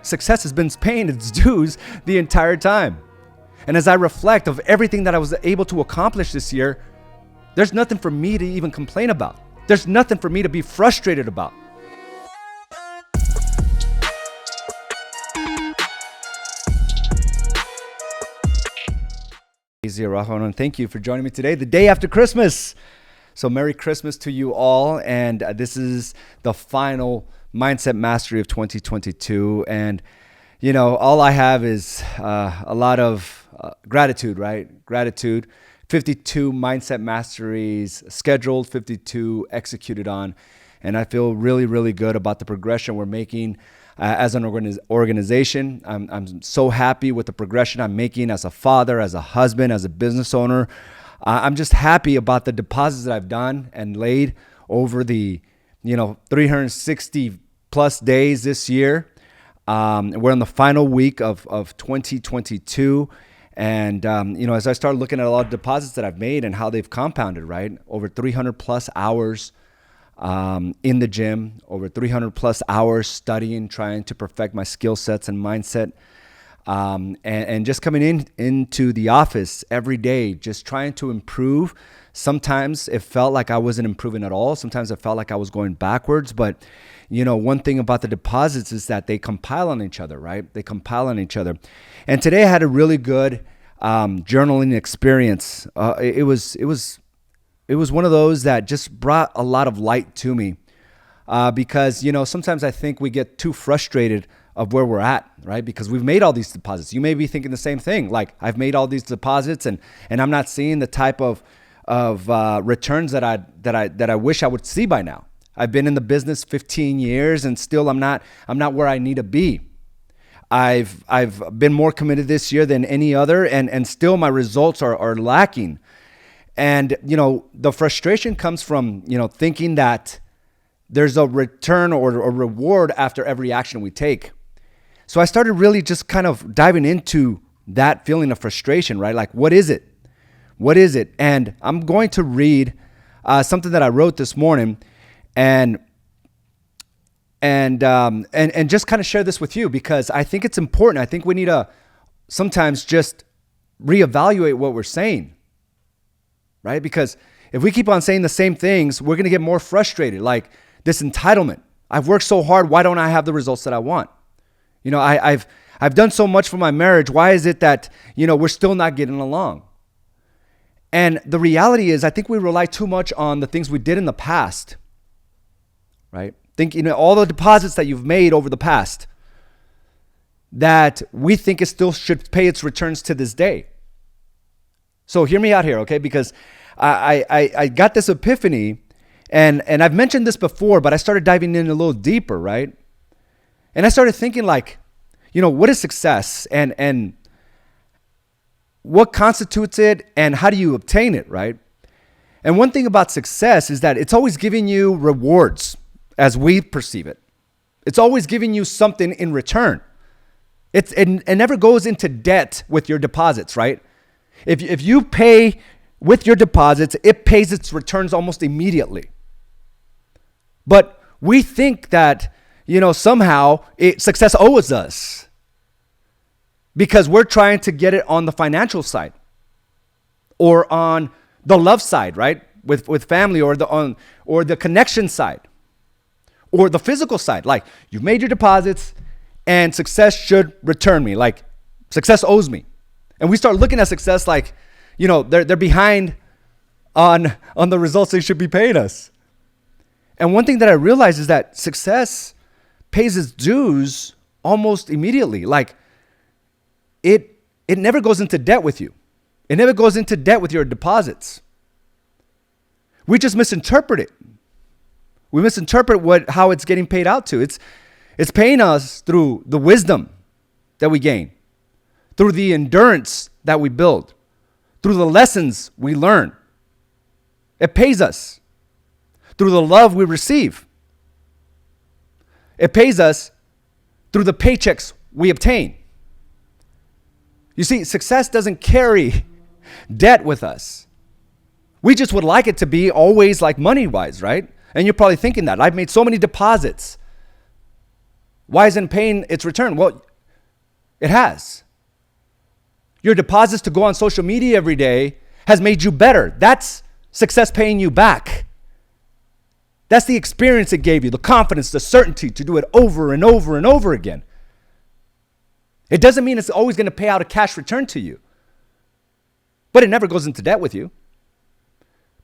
success has been paying its dues the entire time. And as I reflect of everything that I was able to accomplish this year, there's nothing for me to even complain about. There's nothing for me to be frustrated about. Araujo, and thank you for joining me today, the day after Christmas. So Merry Christmas to you all. And this is the final Mindset Mastery of 2022. And, you know, all I have is a lot of gratitude, right? Gratitude. 52 Mindset Masteries scheduled, 52 executed on. And I feel really, really good about the progression we're making as an organization. I'm so happy with the progression I'm making as a father, as a husband, as a business owner. I'm just happy about the deposits that I've done and laid over the 360 plus days this year. We're in the final week of 2022. And, as I start looking at a lot of deposits that I've made and how they've compounded, right? Over 300 plus hours in the gym, over 300 plus hours studying, trying to perfect my skill sets and mindset, and just coming into the office every day, just trying to improve. Sometimes it felt like I wasn't improving at all. Sometimes it felt like I was going backwards. But, one thing about the deposits is that they compile on each other, right? They compile on each other. And today I had a really good journaling experience. It was one of those that just brought a lot of light to me because, sometimes I think we get too frustrated of where we're at, right? Because we've made all these deposits. You may be thinking the same thing. Like, I've made all these deposits and I'm not seeing the type of returns that I wish I would see by now. I've been in the business 15 years and still I'm not where I need to be. I've been more committed this year than any other and still my results are lacking. And, the frustration comes from, thinking that there's a return or a reward after every action we take. So I started really just kind of diving into that feeling of frustration, right? Like, what is it? What is it? And I'm going to read something that I wrote this morning and just kind of share this with you because I think it's important. I think we need to sometimes just reevaluate what we're saying. Right? Because if we keep on saying the same things, we're going to get more frustrated. Like this entitlement. I've worked so hard. Why don't I have the results that I want? I've done so much for my marriage. Why is it that, we're still not getting along? And the reality is, I think we rely too much on the things we did in the past. Right? Think, all the deposits that you've made over the past that we think it still should pay its returns to this day. So hear me out here, okay? Because I got this epiphany, and I've mentioned this before, but I started diving in a little deeper, right? And I started thinking like, what is success and what constitutes it and how do you obtain it, right? And one thing about success is that it's always giving you rewards as we perceive it. It's always giving you something in return. It never goes into debt with your deposits, right? If you pay with your deposits, it pays its returns almost immediately. But we think that, somehow success owes us because we're trying to get it on the financial side or on the love side, right? With family or the connection side or the physical side. Like, you've made your deposits and success should return me. Like, success owes me. And we start looking at success like, they're behind on the results they should be paying us. And one thing that I realized is that success pays its dues almost immediately. Like, it never goes into debt with you. It never goes into debt with your deposits. We just misinterpret it. We misinterpret how it's getting paid out to. It's paying us through the wisdom that we gain, through the endurance that we build, through the lessons we learn. It pays us through the love we receive. It pays us through the paychecks we obtain. You see, success doesn't carry debt with us. We just would like it to be always like money-wise, right? And you're probably thinking that. I've made so many deposits. Why isn't paying its return? Well, it has. Your deposits to go on social media every day has made you better. That's success paying you back. That's the experience it gave you, the confidence, the certainty to do it over and over and over again. It doesn't mean it's always going to pay out a cash return to you, but it never goes into debt with you.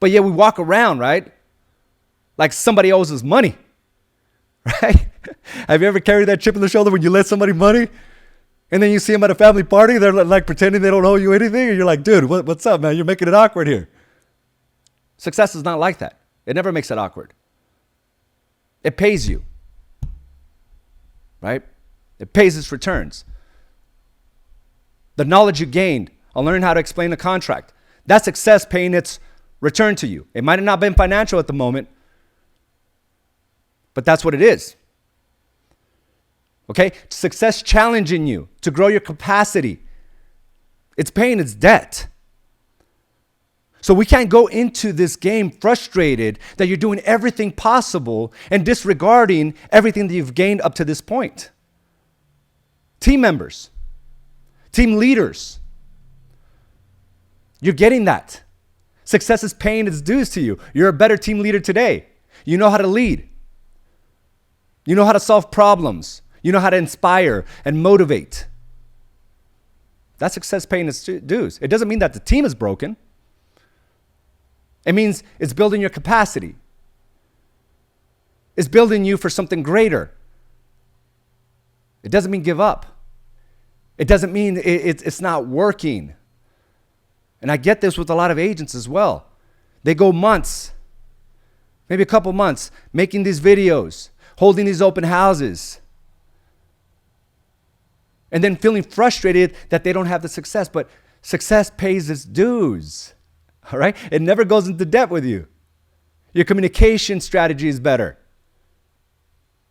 But yet we walk around, right, like somebody owes us money, right? Have you ever carried that chip on the shoulder when you lend somebody money? And then you see them at a family party, they're like pretending they don't owe you anything. And you're like, dude, what's up, man? You're making it awkward here. Success is not like that. It never makes it awkward. It pays you, right? It pays its returns. The knowledge you gained on learning how to explain the contract, that's success paying its return to you. It might have not been financial at the moment, but that's what it is. Okay? Success challenging you to grow your capacity. It's paying its debt. So we can't go into this game frustrated that you're doing everything possible and disregarding everything that you've gained up to this point. Team members, team leaders, you're getting that. Success is paying its dues to you. You're a better team leader today. You know how to lead. You know how to solve problems. You know how to inspire and motivate. That's success paying its dues. It doesn't mean that the team is broken. It means it's building your capacity. It's building you for something greater. It doesn't mean give up. It doesn't mean it's not working. And I get this with a lot of agents as well. They go months, maybe a couple months, making these videos, holding these open houses, and then feeling frustrated that they don't have the success. But success pays its dues, all right? It never goes into debt with you. Your communication strategy is better.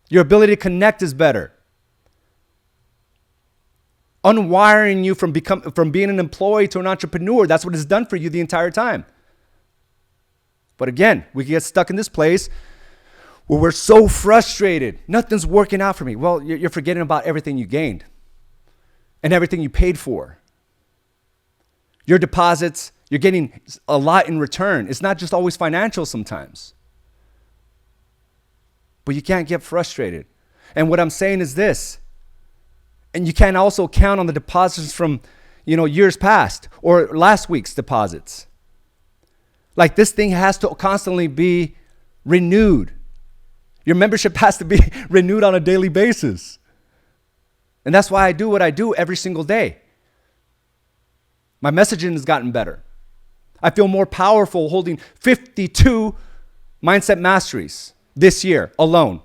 Your ability to connect is better. Unwiring you from being an employee to an entrepreneur, that's what it's done for you the entire time. But again, we get stuck in this place where we're so frustrated. Nothing's working out for me. Well, you're forgetting about everything you gained and everything you paid for. Your deposits, you're getting a lot in return. It's not just always financial sometimes. But you can't get frustrated. And what I'm saying is this, and you can also count on the deposits from, years past or last week's deposits. Like this thing has to constantly be renewed. Your membership has to be renewed on a daily basis. And that's why I do what I do every single day. My messaging has gotten better. I feel more powerful holding 52 mindset masteries this year alone.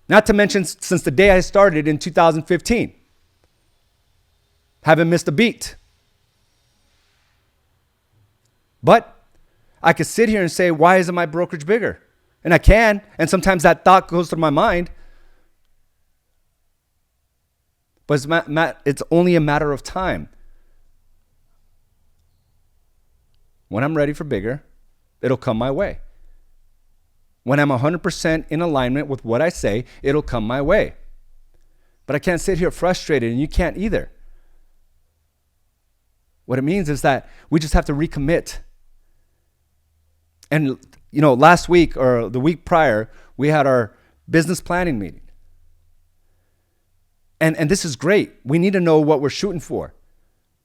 Not to mention since the day I started in 2015. Haven't missed a beat. But I could sit here and say, why isn't my brokerage bigger? And I can, and sometimes that thought goes through my mind. But it's only a matter of time. When I'm ready for bigger, it'll come my way. When I'm 100% in alignment with what I say, it'll come my way. But I can't sit here frustrated, and you can't either. What it means is that we just have to recommit. And, last week or the week prior, we had our business planning meeting. And this is great. We need to know what we're shooting for.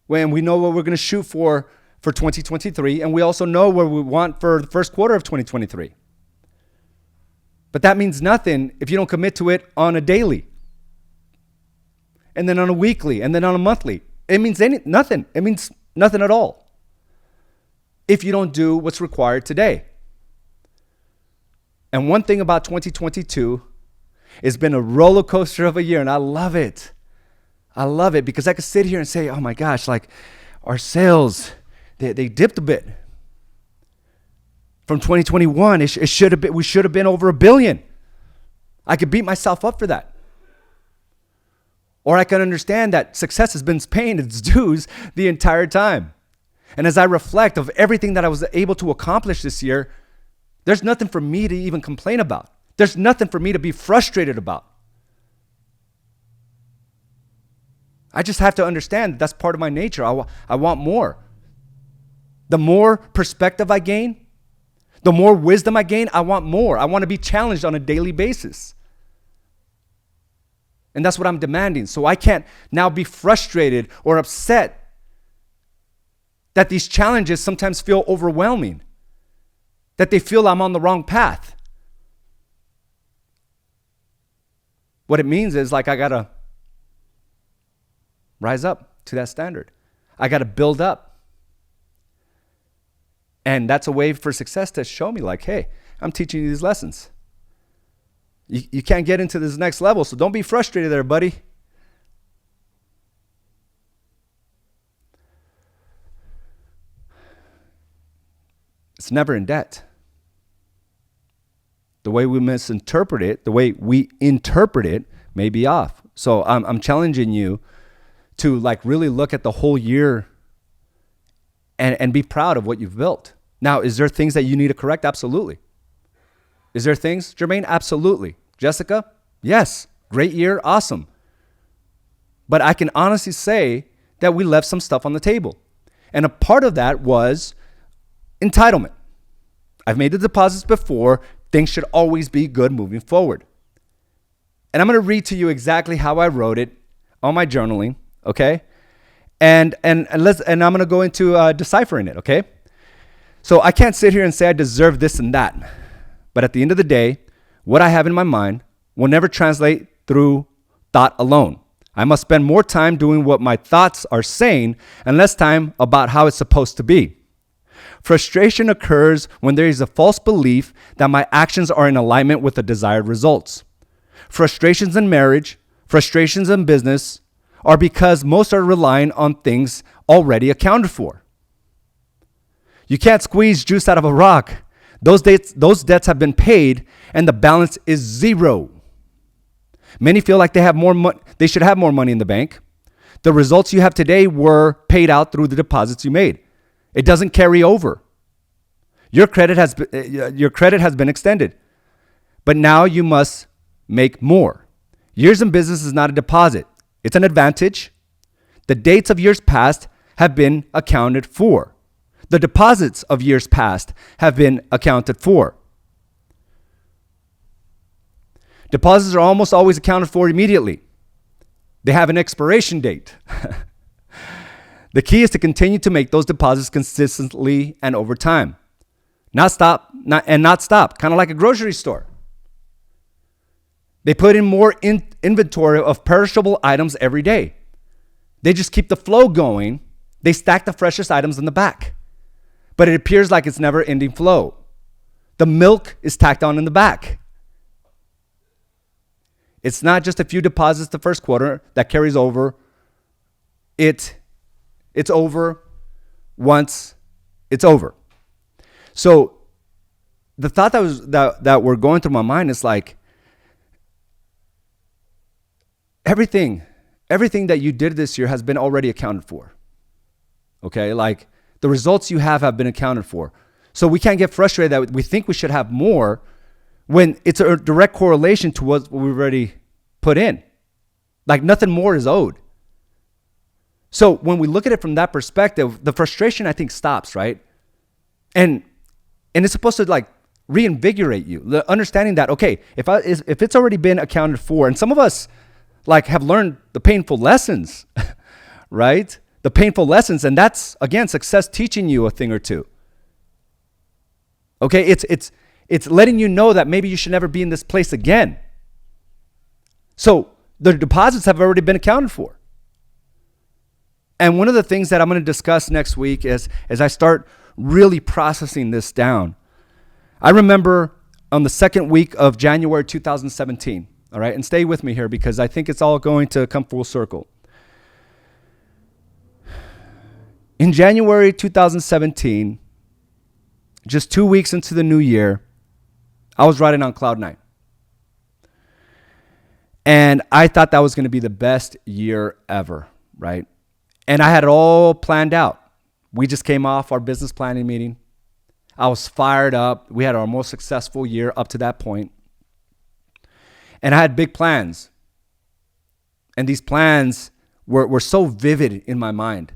When we know what we're going to shoot for 2023, and we also know where we want for the first quarter of 2023. But that means nothing if you don't commit to it on a daily, and then on a weekly, and then on a monthly. It means nothing. It means nothing at all if you don't do what's required today. And one thing about 2022, it's been a roller coaster of a year, and I love it. I love it because I could sit here and say, oh my gosh, like our sales, they dipped a bit. From 2021, we should have been over $1 billion. I could beat myself up for that. Or I can understand that success has been paying its dues the entire time. And as I reflect of everything that I was able to accomplish this year, there's nothing for me to even complain about. There's nothing for me to be frustrated about. I just have to understand that that's part of my nature. I want more. The more perspective I gain, the more wisdom I gain, I want more. I want to be challenged on a daily basis. And that's what I'm demanding. So I can't now be frustrated or upset that these challenges sometimes feel overwhelming, that they feel I'm on the wrong path. What it means is like I got to rise up to that standard. I got to build up. And that's a way for success to show me like, hey, I'm teaching you these lessons. You can't get into this next level, so don't be frustrated there, buddy. It's never in debt. The way we misinterpret it, the way we interpret it may be off. So I'm challenging you to like really look at the whole year and be proud of what you've built. Now, is there things that you need to correct? Absolutely. Is there things, Jermaine? Absolutely. Jessica? Yes. Great year. Awesome. But I can honestly say that we left some stuff on the table. And a part of that was entitlement. I've made the deposits before. Things should always be good moving forward. And I'm going to read to you exactly how I wrote it on my journaling, okay? And I'm going to go into deciphering it, okay? So I can't sit here and say I deserve this and that. But at the end of the day, what I have in my mind will never translate through thought alone. I must spend more time doing what my thoughts are saying and less time about how it's supposed to be. Frustration occurs when there is a false belief that my actions are in alignment with the desired results. Frustrations in marriage, frustrations in business are because most are relying on things already accounted for. You can't squeeze juice out of a rock. Those debts have been paid and the balance is zero. Many feel like they should have more money in the bank. The results you have today were paid out through the deposits you made. It doesn't carry over. Your credit has been extended. But now you must make more. Years in business is not a deposit. It's an advantage. The dates of years past have been accounted for. The deposits of years past have been accounted for. Deposits are almost always accounted for immediately. They have an expiration date. The key is to continue to make those deposits consistently and over time. Not stop, kind of like a grocery store. They put in more inventory of perishable items every day. They just keep the flow going. They stack the freshest items in the back. But it appears like it's never ending flow. The milk is tacked on in the back. It's not just a few deposits the first quarter that carries over. It's over once it's over. So the thought that were going through my mind is like, everything that you did this year has been already accounted for. Okay, like the results you have been accounted for. So we can't get frustrated that we think we should have more when it's a direct correlation to what we've already put in. Like nothing more is owed. So when we look at it from that perspective, the frustration I think stops, right? And it's supposed to like reinvigorate you. The understanding that, okay, if it's already been accounted for, and some of us like have learned the painful lessons, right? The painful lessons, and that's again success teaching you a thing or two. Okay, it's letting you know that maybe you should never be in this place again. So the deposits have already been accounted for. And one of the things that I'm going to discuss next week is as I start really processing this down. I remember on the second week of January 2017, all right, and stay with me here because I think it's all going to come full circle. In January 2017, just 2 weeks into the new year, I was riding on cloud nine. And I thought that was going to be the best year ever, right? And I had it all planned out. We just came off our business planning meeting. I was fired up. We had our most successful year up to that point. And I had big plans. And these plans were so vivid in my mind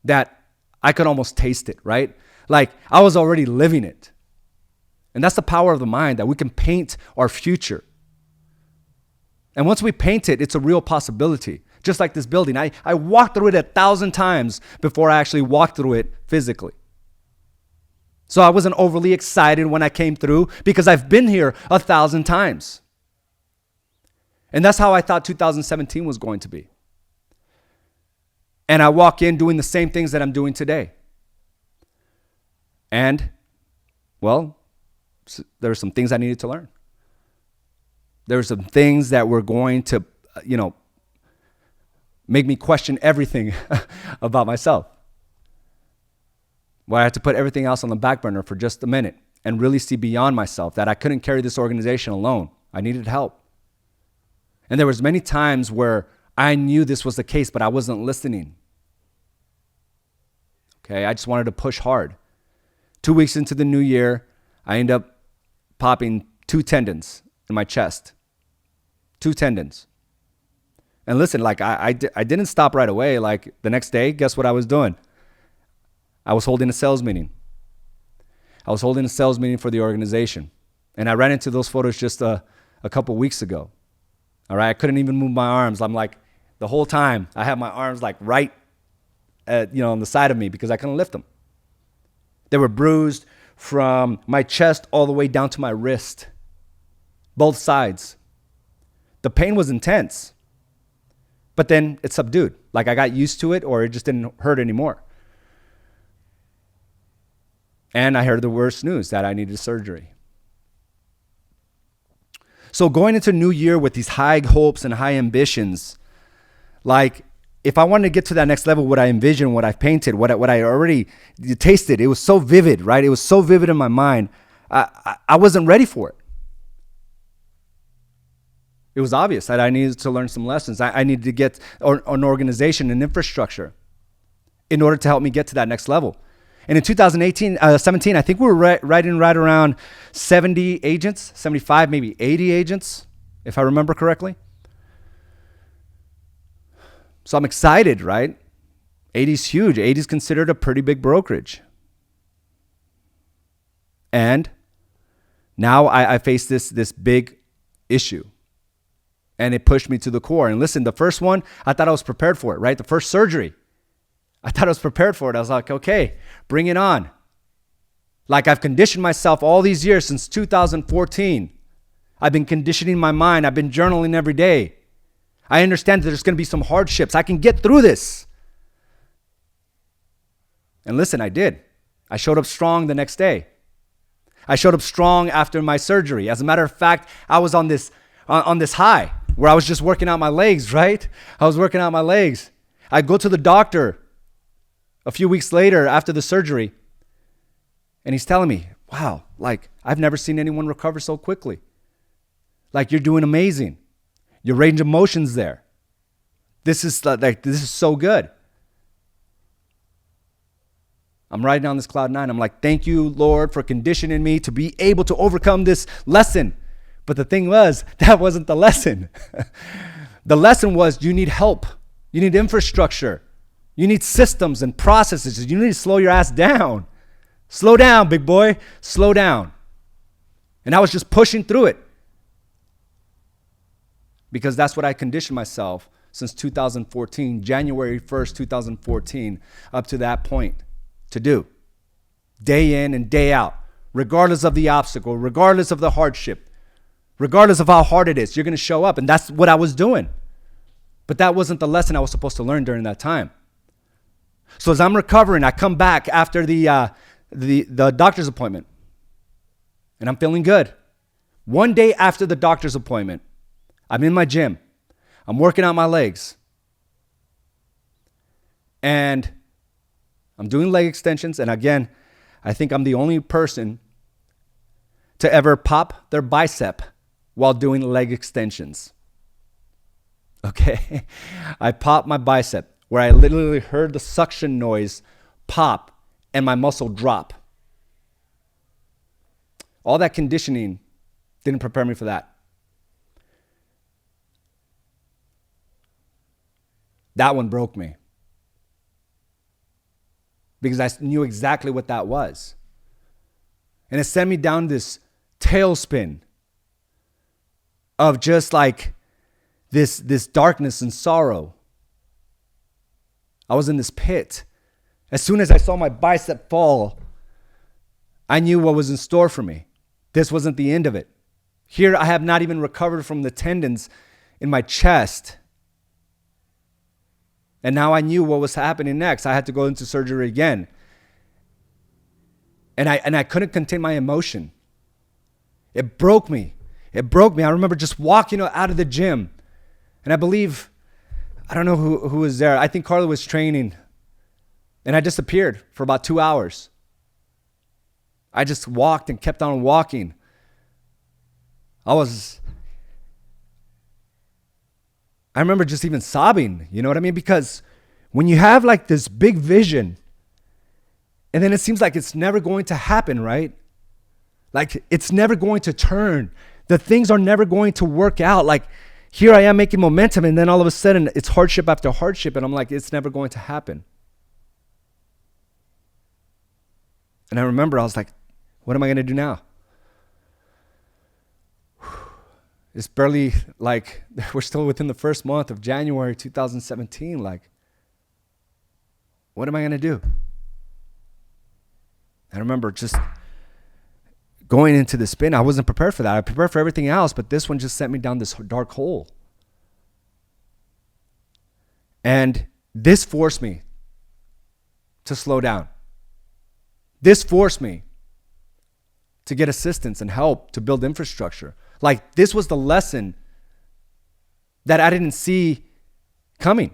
that I could almost taste it, right? Like I was already living it. And that's the power of the mind, that we can paint our future. And once we paint it, it's a real possibility. Just like this building. I walked through it 1,000 times before I actually walked through it physically. So I wasn't overly excited when I came through because I've been here 1,000 times. And that's how I thought 2017 was going to be. And I walk in doing the same things that I'm doing today. And, well, there were some things I needed to learn. There were some things that were going to, make me question everything about myself. Where I had to put everything else on the back burner for just a minute and really see beyond myself, that I couldn't carry this organization alone. I needed help. And there was many times where I knew this was the case, but I wasn't listening. Okay, I just wanted to push hard. 2 weeks into the new year, I ended up popping 2 tendons in my chest. 2 tendons. And listen, like I didn't stop right away. Like the next day, guess what I was doing? I was holding a sales meeting. I was holding a sales meeting for the organization. And I ran into those photos just a couple weeks ago. All right, I couldn't even move my arms. I'm like, the whole time, I had my arms like right on the side of me because I couldn't lift them. They were bruised from my chest all the way down to my wrist. Both sides. The pain was intense. But then it subdued. Like I got used to it, or it just didn't hurt anymore. And I heard the worst news, that I needed surgery. So going into New Year with these high hopes and high ambitions, like if I wanted to get to that next level, what I envisioned, what I painted, what I already tasted, it was so vivid, right? It was so vivid in my mind. I wasn't ready for it. It was obvious that I needed to learn some lessons. I needed to get an organization, an infrastructure in order to help me get to that next level. And in 17, I think we were right around 70 agents, 75, maybe 80 agents, if I remember correctly. So I'm excited, right? 80 is huge. 80 is considered a pretty big brokerage. And now I face this big issue. And it pushed me to the core. And listen, the first one, I thought I was prepared for it, right? The first surgery, I thought I was prepared for it. I was like, okay, bring it on. Like I've conditioned myself all these years since 2014. I've been conditioning my mind. I've been journaling every day. I understand that there's going to be some hardships. I can get through this. And listen, I did. I showed up strong the next day. I showed up strong after my surgery. As a matter of fact, I was on this high where I was just working out my legs, right? I was working out my legs. I go to the doctor a few weeks later after the surgery, and he's telling me, wow, like I've never seen anyone recover so quickly. Like you're doing amazing. Your range of motion's there. This is so good. I'm riding on this cloud 9. I'm like, thank you, Lord, for conditioning me to be able to overcome this lesson. But the thing was, that wasn't the lesson. The lesson was you need help. You need infrastructure. You need systems and processes. You need to slow your ass down. Slow down, big boy. Slow down. And I was just pushing through it. Because that's what I conditioned myself since 2014, January 1st, 2014, up to that point to do. Day in and day out, regardless of the obstacle, regardless of the hardship, regardless of how hard it is, you're going to show up. And that's what I was doing. But that wasn't the lesson I was supposed to learn during that time. So as I'm recovering, I come back after the doctor's appointment. And I'm feeling good. One day after the doctor's appointment, I'm in my gym. I'm working out my legs. And I'm doing leg extensions. And again, I think I'm the only person to ever pop their bicep while doing leg extensions. Okay? I popped my bicep where I literally heard the suction noise pop and my muscle drop. All that conditioning didn't prepare me for that. That one broke me because I knew exactly what that was. And it sent me down this tailspin of just like this darkness and sorrow. I was in this pit. As soon as I saw my bicep fall, I knew what was in store for me. This wasn't the end of it. Here I have not even recovered from the tendons in my chest. And now I knew what was happening next. I had to go into surgery again. And I couldn't contain my emotion. It broke me. It broke me. I remember just walking out of the gym. And I believe, I don't know who was there. I think Carla was training. And I disappeared for about 2 hours. I just walked and kept on walking. I remember just even sobbing, you know what I mean? Because when you have like this big vision, and then it seems like it's never going to happen, right? Like it's never going to turn. The things are never going to work out. Like here I am making momentum, and then all of a sudden it's hardship after hardship, and I'm like, it's never going to happen. And I remember I was like, what am I going to do now? It's barely like, we're still within the first month of January 2017. Like, what am I going to do? I remember just going into the spin. I wasn't prepared for that. I prepared for everything else, but this one just sent me down this dark hole. And this forced me to slow down. This forced me to get assistance and help to build infrastructure. Like this was the lesson that I didn't see coming.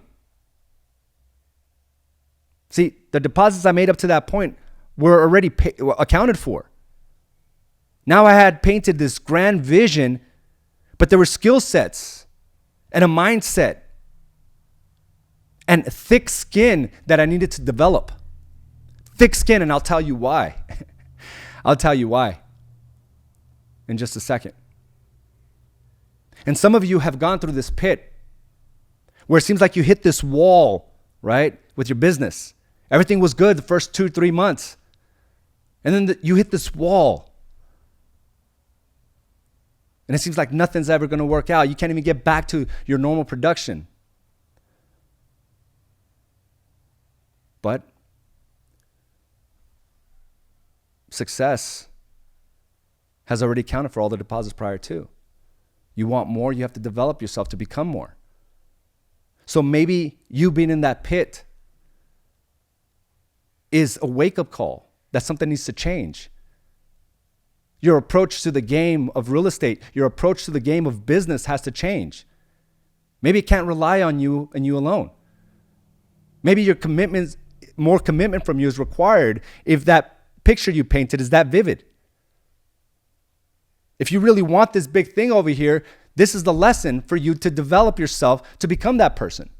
See, the deposits I made up to that point were already accounted for. Now I had painted this grand vision, but there were skill sets and a mindset and thick skin that I needed to develop. Thick skin, and I'll tell you why. I'll tell you why in just a second. And some of you have gone through this pit where it seems like you hit this wall, right, with your business. Everything was good the first 2-3 months. And then you hit this wall. And it seems like nothing's ever going to work out. You can't even get back to your normal production. But success has already accounted for all the deposits prior to. You want more, you have to develop yourself to become more. So maybe you being in that pit is a wake-up call that something needs to change. Your approach to the game of real estate, your approach to the game of business has to change. Maybe it can't rely on you and you alone. Maybe your commitments, more commitment from you is required if that picture you painted is that vivid. If you really want this big thing over here, this is the lesson for you to develop yourself to become that person.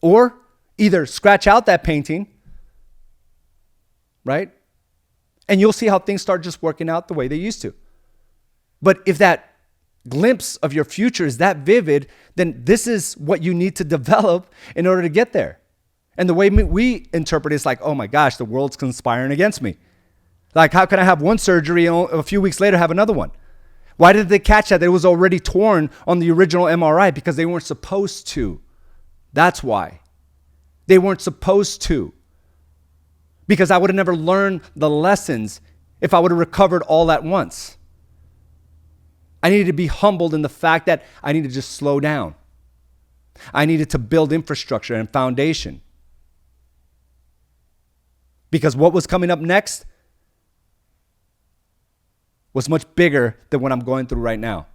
Or either scratch out that painting, right? And you'll see how things start just working out the way they used to. But if that glimpse of your future is that vivid, then this is what you need to develop in order to get there. And the way we interpret it is like, oh my gosh, the world's conspiring against me. Like, how can I have one surgery and a few weeks later have another one? Why did they catch that? It was already torn on the original MRI because they weren't supposed to. That's why. They weren't supposed to. Because I would have never learned the lessons if I would have recovered all at once. I needed to be humbled in the fact that I needed to just slow down. I needed to build infrastructure and foundation. Because what was coming up next was much bigger than what I'm going through right now.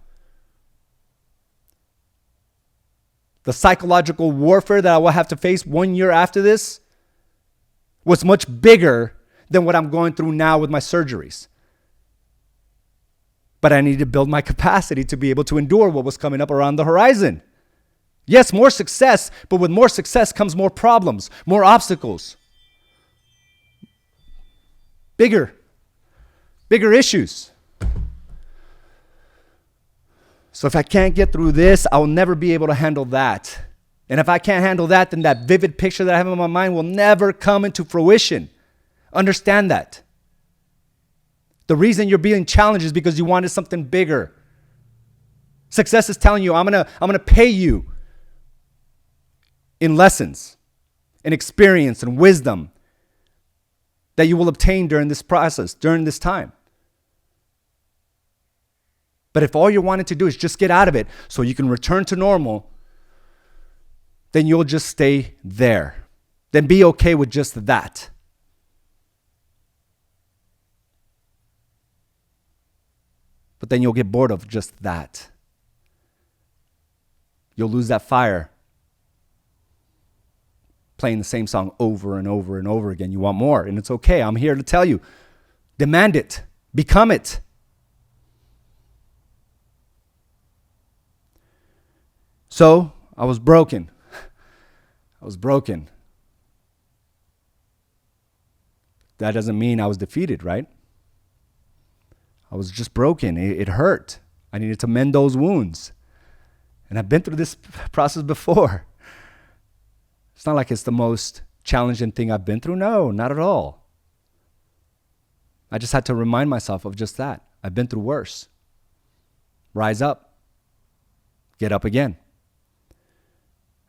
The psychological warfare that I will have to face 1 year after this was much bigger than what I'm going through now with my surgeries. But I needed to build my capacity to be able to endure what was coming up around the horizon. Yes, more success, but with more success comes more problems, more obstacles, bigger issues. So if I can't get through this, I'll never be able to handle that. And if I can't handle that, then that vivid picture that I have in my mind will never come into fruition. Understand that. The reason you're being challenged is because you wanted something bigger. Success is telling you, I'm gonna pay you in lessons, in experience, and wisdom that you will obtain during this process, during this time. But if all you're wanting to do is just get out of it so you can return to normal, then you'll just stay there. Then be okay with just that. But then you'll get bored of just that. You'll lose that fire playing the same song over and over and over again. You want more, and it's okay. I'm here to tell you. Demand it. Become it. So, I was broken. I was broken. That doesn't mean I was defeated, right? I was just broken. It hurt. I needed to mend those wounds. And I've been through this process before. It's not like it's the most challenging thing I've been through. No, not at all. I just had to remind myself of just that. I've been through worse. Rise up. Get up again.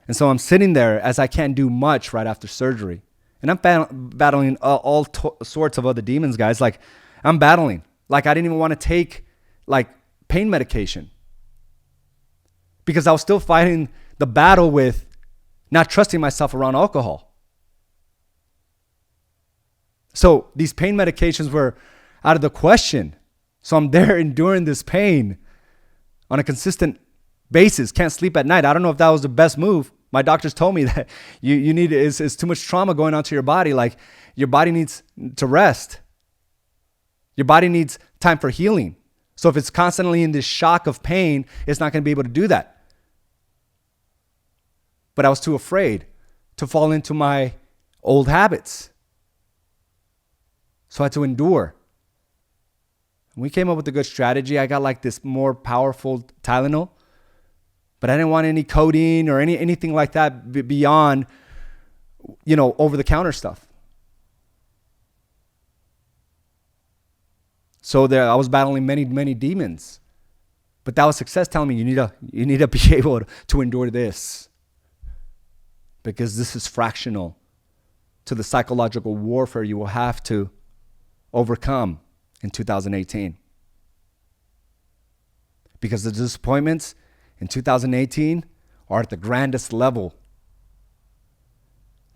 And so I'm sitting there as I can't do much right after surgery. And I'm battling all sorts of other demons, guys. Like, I'm battling. Like, I didn't even want to take, like, pain medication. Because I was still fighting the battle with not trusting myself around alcohol. So these pain medications were out of the question. So I'm there enduring this pain on a consistent basis. Can't sleep at night. I don't know if that was the best move. My doctors told me that you need it's too much trauma going on to your body. Like, your body needs to rest. Your body needs time for healing. So if it's constantly in this shock of pain, it's not going to be able to do that. But I was too afraid to fall into my old habits. So I had to endure. We came up with a good strategy. I got like this more powerful Tylenol, but I didn't want any codeine or anything like that beyond, over-the-counter stuff. So there, I was battling many, many demons. But that was success telling me you need to be able to endure this. Because this is fractional to the psychological warfare you will have to overcome in 2018. Because the disappointments in 2018 are at the grandest level.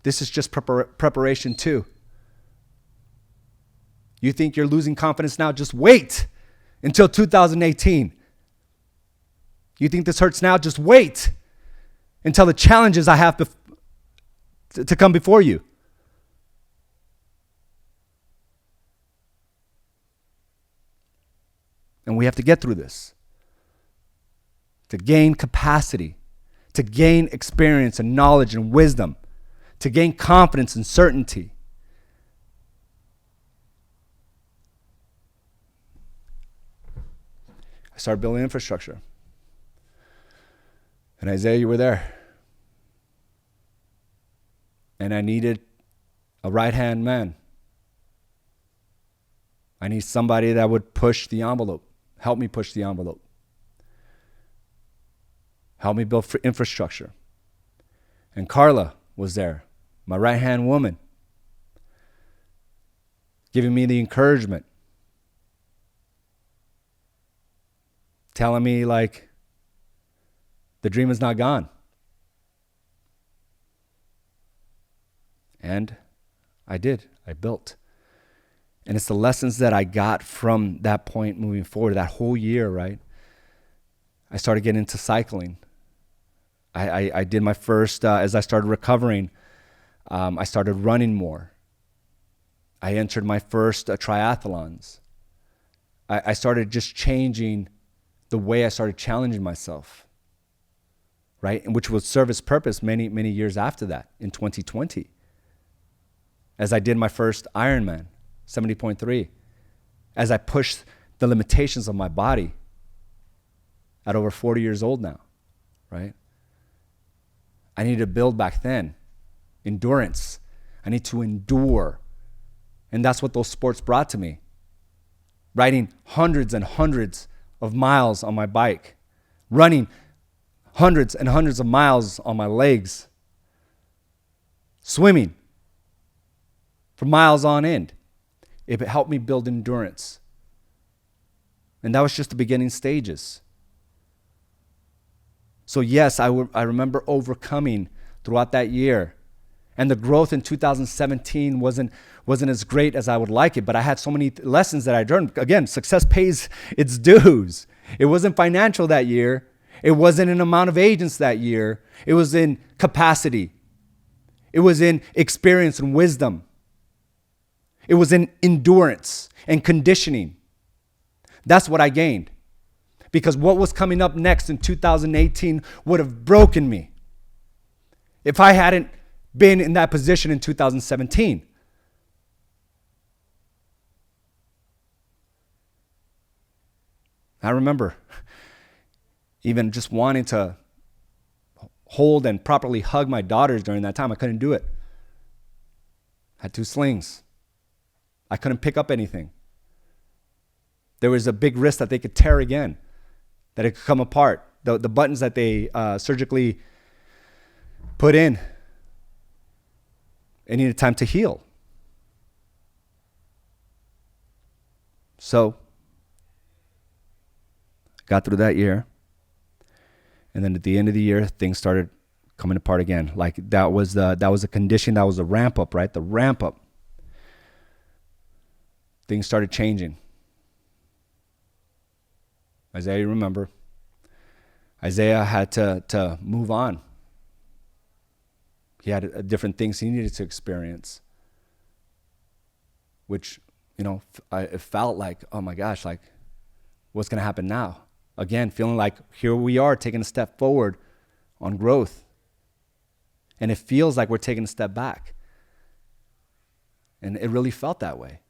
This is just preparation too. You think you're losing confidence now? Just wait until 2018. You think this hurts now? Just wait until the challenges I have to come before you. And we have to get through this to gain capacity, to gain experience and knowledge and wisdom, to gain confidence and certainty. I started building infrastructure. And Isaiah, you were there. And I needed a right-hand man. I need somebody that would push the envelope, help me push the envelope, help me build infrastructure. And Carla was there, my right-hand woman, giving me the encouragement, telling me like the dream is not gone. And I did. I built. And it's the lessons that I got from that point moving forward, that whole year, right? I started getting into cycling. I did my first, as I started recovering, I started running more. I entered my first triathlons. I started just changing the way I started challenging myself, right? And which would serve its purpose many, many years after that in 2020. As I did my first Ironman, 70.3, as I pushed the limitations of my body, at over 40 years old now, right? I needed to build back then. Endurance. I need to endure. And that's what those sports brought to me. Riding hundreds and hundreds of miles on my bike. Running hundreds and hundreds of miles on my legs. Swimming for miles on end. It helped me build endurance. And that was just the beginning stages. So yes, I remember overcoming throughout that year. And the growth in 2017 wasn't as great as I would like it, but I had so many lessons that I learned. Again, success pays its dues. It wasn't financial that year. It wasn't an amount of agents that year. It was in capacity. It was in experience and wisdom. It was in endurance and conditioning. That's what I gained. Because what was coming up next in 2018 would have broken me if I hadn't been in that position in 2017. I remember even just wanting to hold and properly hug my daughters during that time. I couldn't do it. I had 2 slings. I couldn't pick up anything. There was a big risk that they could tear again, that it could come apart. The buttons that they surgically put in, it needed time to heal. So, got through that year. And then at the end of the year, things started coming apart again. Like that was a condition, that was a ramp up, right? The ramp up. Things started changing. Isaiah, you remember? Isaiah had to move on. He had different things he needed to experience, which, it felt like, oh my gosh, like, what's going to happen now? Again, feeling like here we are taking a step forward on growth. And it feels like we're taking a step back. And it really felt that way.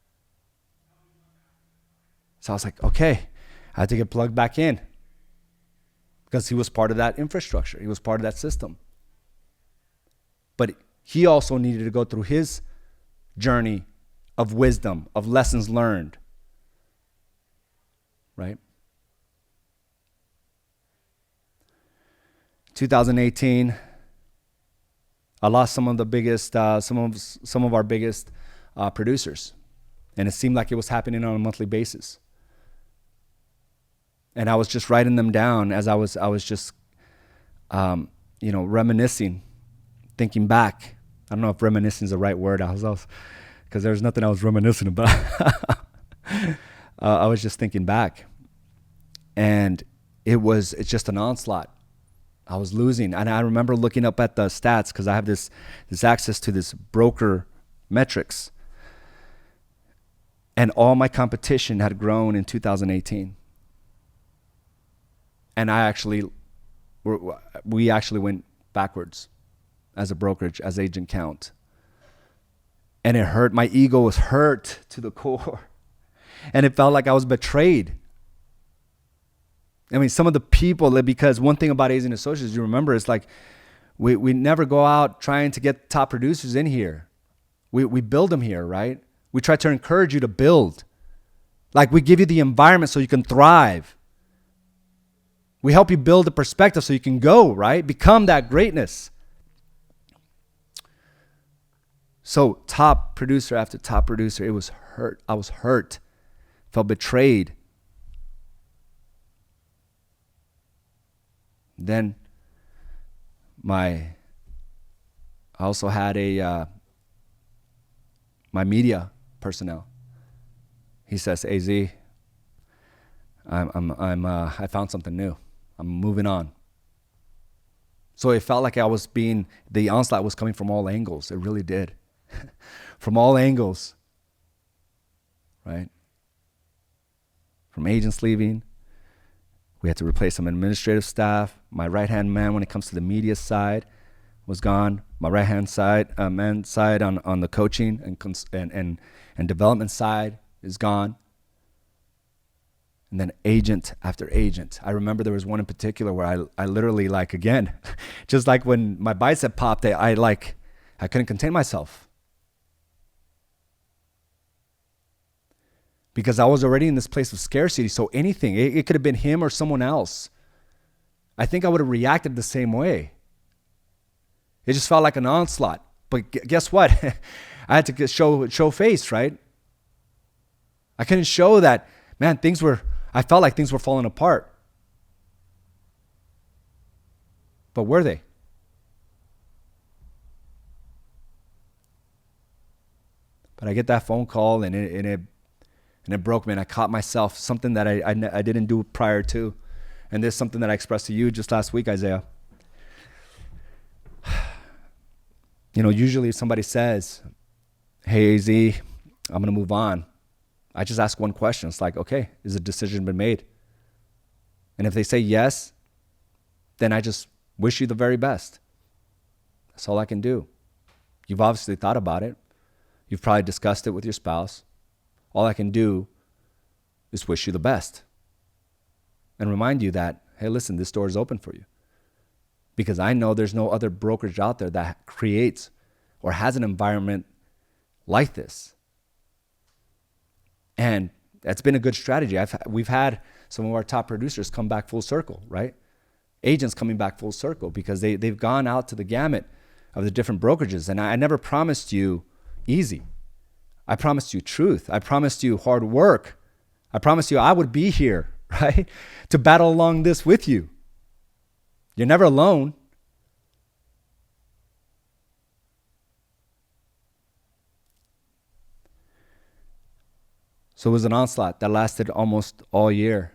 So I was like, okay, I had to get plugged back in. Because he was part of that infrastructure. He was part of that system. But he also needed to go through his journey of wisdom, of lessons learned. Right? 2018, I lost some of the biggest, some of our biggest producers. And it seemed like it was happening on a monthly basis. And I was just writing them down as I was just, reminiscing, thinking back. I don't know if reminiscing is the right word. Because there's nothing I was reminiscing about. I was just thinking back, and it's just an onslaught. I was losing, and I remember looking up at the stats because I have this access to this broker metrics, and all my competition had grown in 2018. And we actually went backwards as a brokerage, as agent count. And it hurt. My ego was hurt to the core. And it felt like I was betrayed. I mean, some of the people, because one thing about Agent Associates, you remember, it's like we never go out trying to get top producers in here. We build them here, right? We try to encourage you to build. Like we give you the environment so you can thrive. We help you build a perspective so you can go, right? Become that greatness. So top producer after top producer, it was hurt. I was hurt. Felt betrayed. Then I also had my media personnel. He says, "AZ, I found something new. I'm moving on." So it felt like the onslaught was coming from all angles. It really did. From all angles, right? From agents leaving. We had to replace some administrative staff. My right-hand man, when it comes to the media side, was gone. My right-hand side, man side on the coaching and development side is gone. And then agent after agent. I remember there was one in particular where I literally, like, again, just like when my bicep popped, I couldn't contain myself. Because I was already in this place of scarcity. So anything, it could have been him or someone else, I think I would have reacted the same way. It just felt like an onslaught. But guess what? I had to show face, right? I couldn't show that, man, I felt like things were falling apart. But were they? But I get that phone call and it broke me, and I caught myself, something that I didn't do prior to. And this is something that I expressed to you just last week, Isaiah. Usually if somebody says, hey, AZ, I'm going to move on, I just ask one question. It's like, okay, has a decision been made? And if they say yes, then I just wish you the very best. That's all I can do. You've obviously thought about it. You've probably discussed it with your spouse. All I can do is wish you the best and remind you that, hey, listen, this door is open for you. Because I know there's no other brokerage out there that creates or has an environment like this. And that's been a good strategy. We've had some of our top producers come back full circle, right? Agents coming back full circle because they've gone out to the gamut of the different brokerages. And I never promised you easy. I promised you truth. I promised you hard work. I promised you I would be here, right? To battle along this with you. You're never alone. So it was an onslaught that lasted almost all year.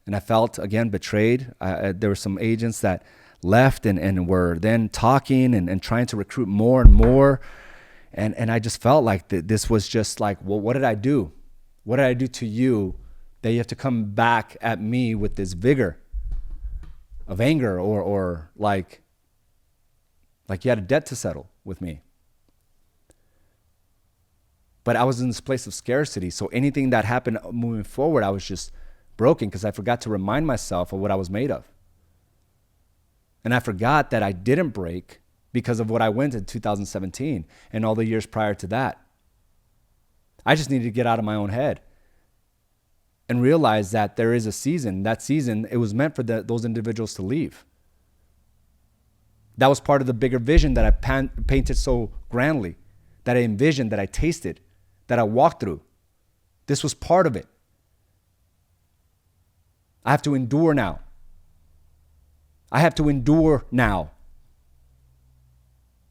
And I felt, again, betrayed. There were some agents that left and were then talking and trying to recruit more and more. And I just felt like this was just like, well, what did I do? What did I do to you that you have to come back at me with this vigor of anger or like you had a debt to settle with me? But I was in this place of scarcity. So anything that happened moving forward, I was just broken because I forgot to remind myself of what I was made of. And I forgot that I didn't break because of what I went in 2017 and all the years prior to that. I just needed to get out of my own head and realize that there is a season. That season, it was meant for those individuals to leave. That was part of the bigger vision that I painted so grandly, that I envisioned, that I tasted, that I walked through. This was part of it. I have to endure now. I have to endure now.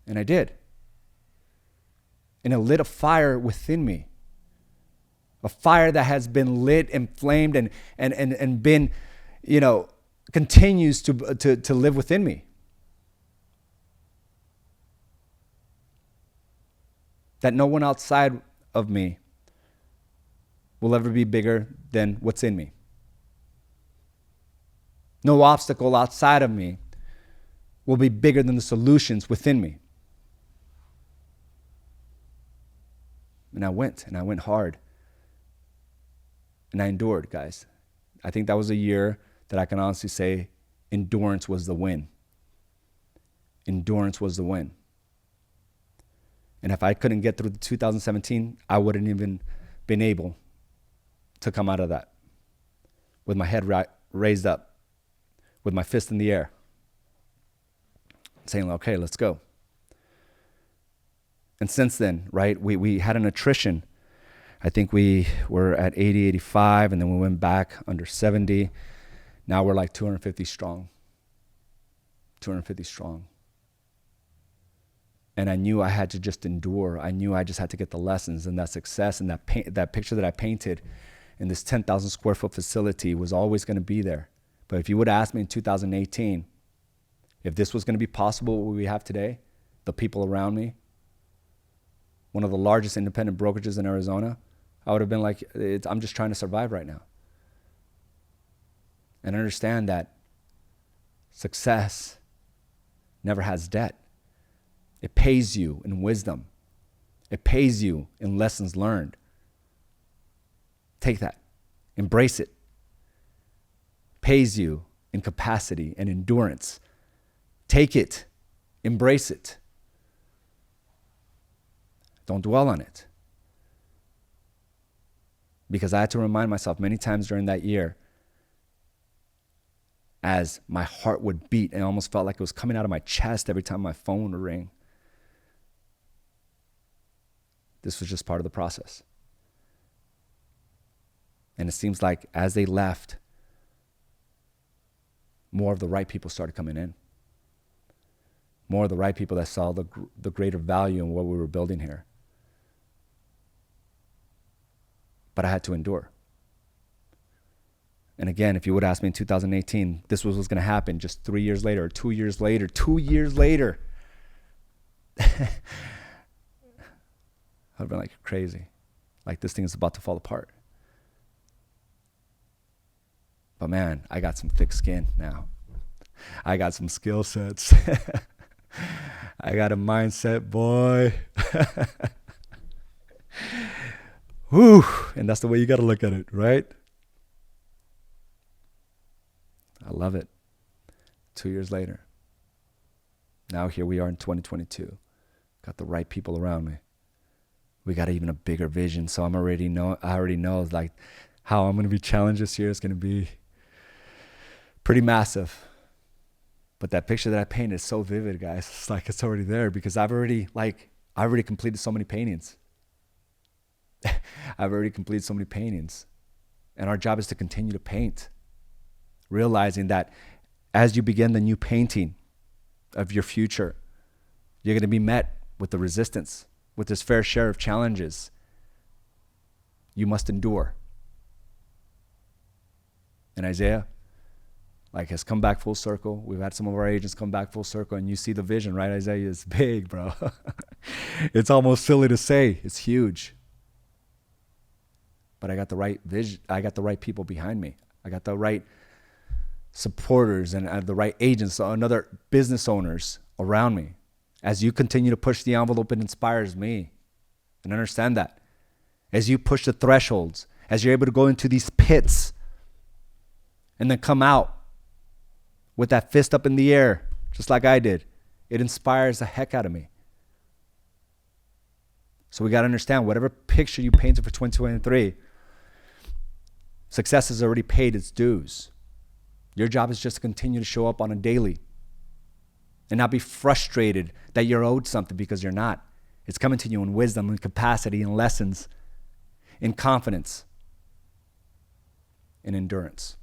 And I did. And it lit a fire within me. A fire that has been lit and flamed and been, continues to live within me. That no one outside of me will ever be bigger than what's in me. No obstacle outside of me will be bigger than the solutions within me. And I went hard. And I endured, guys. I think that was a year that I can honestly say endurance was the win. Endurance was the win. And if I couldn't get through the 2017, I wouldn't even been able to come out of that with my head raised up, with my fist in the air, saying, okay, let's go. And since then, right, we had an attrition. I think we were at 80, 85, and then we went back under 70. Now we're like 250 strong. 250 strong. And I knew I had to just endure. I knew I just had to get the lessons, and that success and that picture that I painted in this 10,000 square foot facility was always going to be there. But if you would have asked me in 2018 if this was going to be possible, what we have today, the people around me, one of the largest independent brokerages in Arizona, I would have been like, I'm just trying to survive right now. And understand that success never has debt. It pays you in wisdom. It pays you in lessons learned. Take that. Embrace it. pays you in capacity and endurance. Take it. Embrace it. Don't dwell on it. Because I had to remind myself many times during that year, as my heart would beat and it almost felt like it was coming out of my chest every time my phone would ring. This was just part of the process. And it seems like as they left, more of the right people started coming in. More of the right people that saw the greater value in what we were building here. But I had to endure. And again, if you would ask me in 2018, this was what's going to happen just 3 years later, or 2 years later, 2 years later, I'd been like, crazy. Like this thing is about to fall apart. But man, I got some thick skin now. I got some skill sets. I got a mindset, boy. Whew. And that's the way you got to look at it, right? I love it. 2 years later. Now here we are in 2022. Got the right people around me. We got even a bigger vision. So I already know like how I'm going to be challenged this year is going to be pretty massive. But that picture that I painted is so vivid, guys. It's like it's already there because I've already completed so many paintings. I've already completed so many paintings. And our job is to continue to paint. Realizing that as you begin the new painting of your future, you're going to be met with the resistance, with this fair share of challenges. You must endure. And Isaiah, has come back full circle. We've had some of our agents come back full circle, and you see the vision, right, Isaiah? It's big, bro. It's almost silly to say. It's huge. But I got the right vision. I got the right people behind me. I got the right supporters and the right agents and other business owners around me. As you continue to push the envelope, it inspires me. And understand that. As you push the thresholds, as you're able to go into these pits and then come out with that fist up in the air, just like I did, it inspires the heck out of me. So we got to understand, whatever picture you painted for 2023, success has already paid its dues. Your job is just to continue to show up on a daily and not be frustrated that you're owed something, because you're not. It's coming to you in wisdom and capacity and lessons, in confidence, in endurance.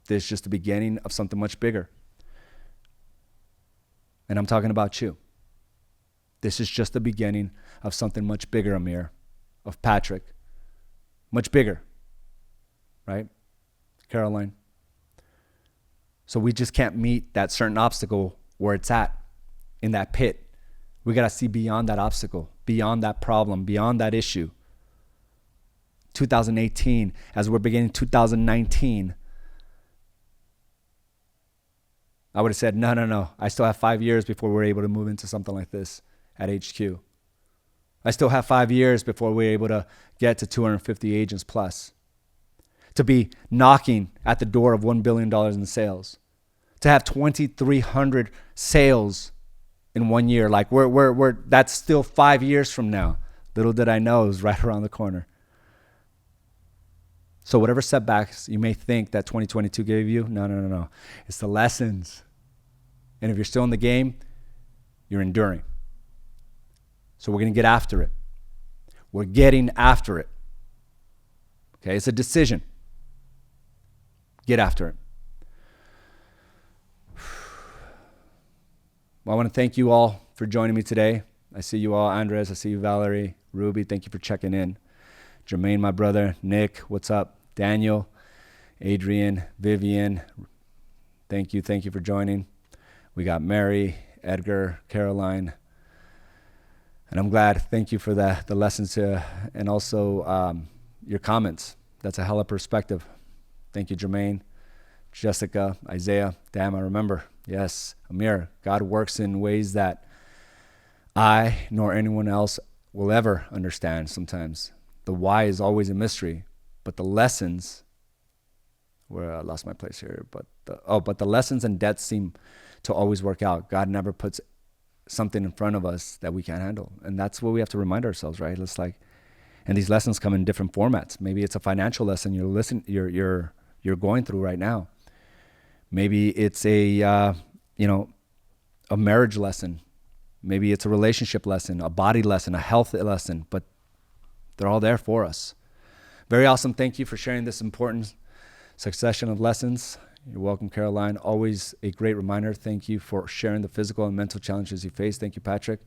This is just the beginning of something much bigger. And I'm talking about you. This is just the beginning of something much bigger, Amir, of Patrick. Much bigger. Right? Caroline. So we just can't meet that certain obstacle where it's at, in that pit. We got to see beyond that obstacle, beyond that problem, beyond that issue. 2018, as we're beginning 2019, I would have said, no. I still have 5 years before we're able to move into something like this at HQ. I still have 5 years before we're able to get to 250 agents plus. To be knocking at the door of $1 billion in sales. To have 2,300 sales in 1 year. Like we're that's still 5 years from now. Little did I know it was right around the corner. So whatever setbacks you may think that 2022 gave you, no. It's the lessons. And if you're still in the game, you're enduring. So we're going to get after it. We're getting after it. Okay, it's a decision. Get after it. Well, I want to thank you all for joining me today. I see you all. Andres, I see you, Valerie, Ruby, thank you for checking in. Jermaine, my brother. Nick, what's up? Daniel, Adrian, Vivian, thank you for joining. We got Mary, Edgar, Caroline, and I'm glad. Thank you for the lessons and also your comments. That's a hella perspective. Thank you, Jermaine, Jessica, Isaiah. Damn, I remember. Yes, Amir. God works in ways that I nor anyone else will ever understand sometimes. The why is always a mystery, but the lessons where I lost my place here. But the lessons and debts seem to always work out. God never puts something in front of us that we can't handle. And that's what we have to remind ourselves, right? It's like, and these lessons come in different formats. Maybe it's a financial lesson you're going through right now. Maybe it's a marriage lesson. Maybe it's a relationship lesson, a body lesson, a health lesson, but they're all there for us. Very awesome. Thank you for sharing this important succession of lessons. You're welcome, Caroline. Always a great reminder. Thank you for sharing the physical and mental challenges you face. Thank you, Patrick.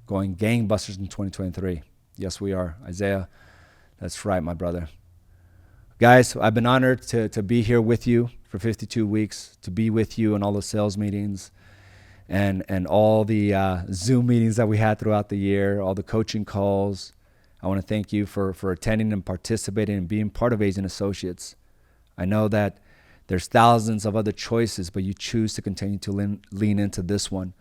Going gangbusters in 2023. Yes, we are. Isaiah, that's right, my brother. Guys, I've been honored to be here with you for 52 weeks, to be with you in all the sales meetings and all the Zoom meetings that we had throughout the year, all the coaching calls. I want to thank you for attending and participating and being part of Asian Associates. I know that there's thousands of other choices, but you choose to continue to lean into this one.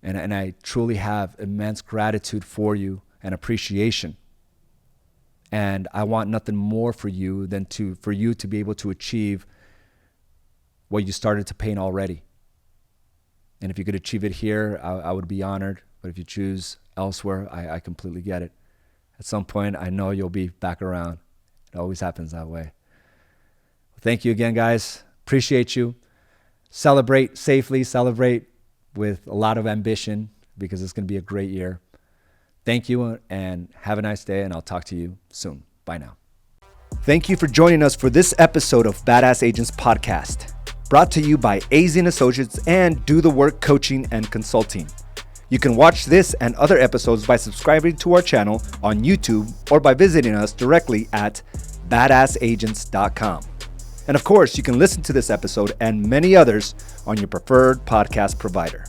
And I truly have immense gratitude for you and appreciation. And I want nothing more for you than for you to be able to achieve what you started to paint already. And if you could achieve it here, I would be honored. But if you choose elsewhere, I completely get it. At some point, I know you'll be back around. It always happens that way. Thank you again, guys. Appreciate you. Celebrate safely. Celebrate with a lot of ambition because it's going to be a great year. Thank you and have a nice day, and I'll talk to you soon. Bye now. Thank you for joining us for this episode of Badass Agents Podcast, brought to you by Asian Associates and Do the Work Coaching and Consulting. You can watch this and other episodes by subscribing to our channel on YouTube or by visiting us directly at badassagents.com. And of course, you can listen to this episode and many others on your preferred podcast provider.